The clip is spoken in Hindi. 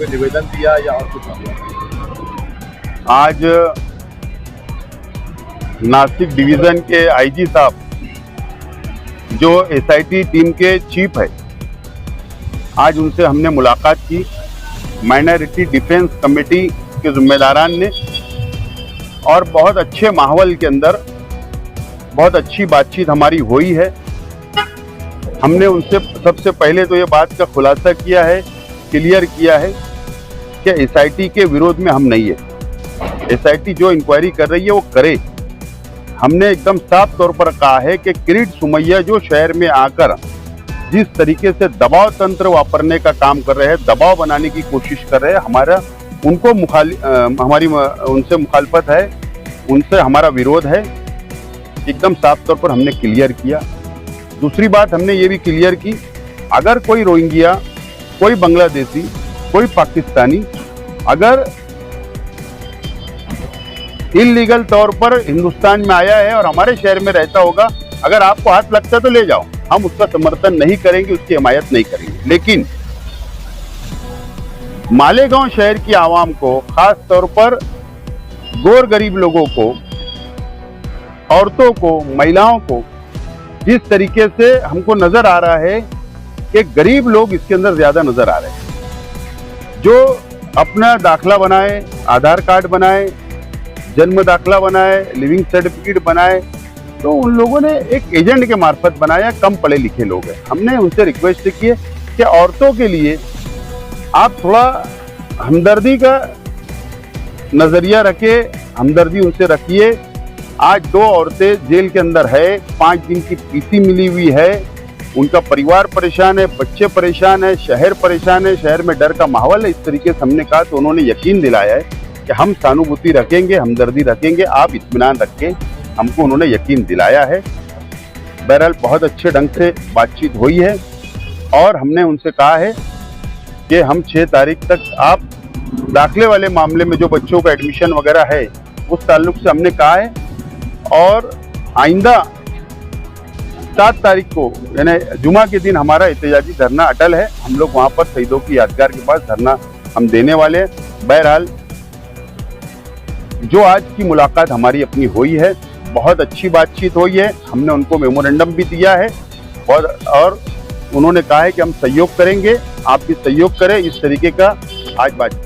कोई निवेदन दिया या और कुछ हुआ? आज नासिक डिवीजन के आईजी साहब जो एसआईटी टीम के चीफ है, आज उनसे हमने मुलाकात की। माइनॉरिटी डिफेंस कमेटी के जिम्मेदारान ने, और बहुत अच्छे माहौल के अंदर बहुत अच्छी बातचीत हमारी हुई है। हमने उनसे सबसे पहले तो ये बात का खुलासा किया है, क्लियर किया है कि एसआईटी के विरोध में हम नहीं है। एसआईटी जो इंक्वायरी कर रही है वो करे। हमने एकदम साफ तौर पर कहा है कि किरीट सोमैया जो शहर में आकर जिस तरीके से दबाव तंत्र वापरने का काम कर रहे हैं, दबाव बनाने की कोशिश कर रहे हैं, हमारी उनसे मुखालफत है, उनसे हमारा विरोध है। एकदम साफ तौर पर हमने क्लियर किया। दूसरी बात हमने ये भी क्लियर की, अगर कोई रोहिंग्या, कोई बांग्लादेशी, कोई पाकिस्तानी अगर इलीगल तौर पर हिंदुस्तान में आया है और हमारे शहर में रहता होगा, अगर आपको हाथ लगता है तो ले जाओ, हम उसका समर्थन नहीं करेंगे, उसकी हिमायत नहीं करेंगे। लेकिन मालेगांव शहर की आवाम को, खास तौर पर गौर गरीब लोगों को, औरतों को, महिलाओं को, जिस तरीके से हमको नजर आ रहा है कि गरीब लोग इसके अंदर ज्यादा नजर आ रहे हैं, जो अपना दाखला बनाए, आधार कार्ड बनाए, जन्म दाखला बनाए, लिविंग सर्टिफिकेट बनाए, तो उन लोगों ने एक एजेंट के मार्फत बनाया। कम पढ़े लिखे लोग हैं। हमने उनसे रिक्वेस्ट की है कि औरतों के लिए आप थोड़ा हमदर्दी का नजरिया रखे, हमदर्दी उनसे रखिए। आज 2 औरतें जेल के अंदर है, 5 दिन की पीसी मिली हुई है, उनका परिवार परेशान है, बच्चे परेशान है, शहर परेशान है, शहर में डर का माहौल है। इस तरीके से हमने कहा तो उन्होंने यकीन दिलाया है कि हम सहानुभूति रखेंगे, हमदर्दी रखेंगे, आप इत्मीनान रखें। हमको उन्होंने यकीन दिलाया है। बहरहाल बहुत अच्छे ढंग से बातचीत हुई है और हमने उनसे कहा है कि हम 6 तारीख तक आप दाखिले वाले मामले में जो बच्चों का एडमिशन वगैरह है उस ताल्लुक से हमने कहा है, और आइंदा 7 तारीख को यानी जुमा के दिन हमारा एहतजाजी धरना अटल है। हम लोग वहां पर शहीदों की यादगार के पास धरना हम देने वाले हैं। बहरहाल जो आज की मुलाकात हमारी अपनी हुई है, बहुत अच्छी बातचीत हुई है। हमने उनको मेमोरेंडम भी दिया है और उन्होंने कहा है कि हम सहयोग करेंगे, आप भी सहयोग करें। इस तरीके का आज बातचीत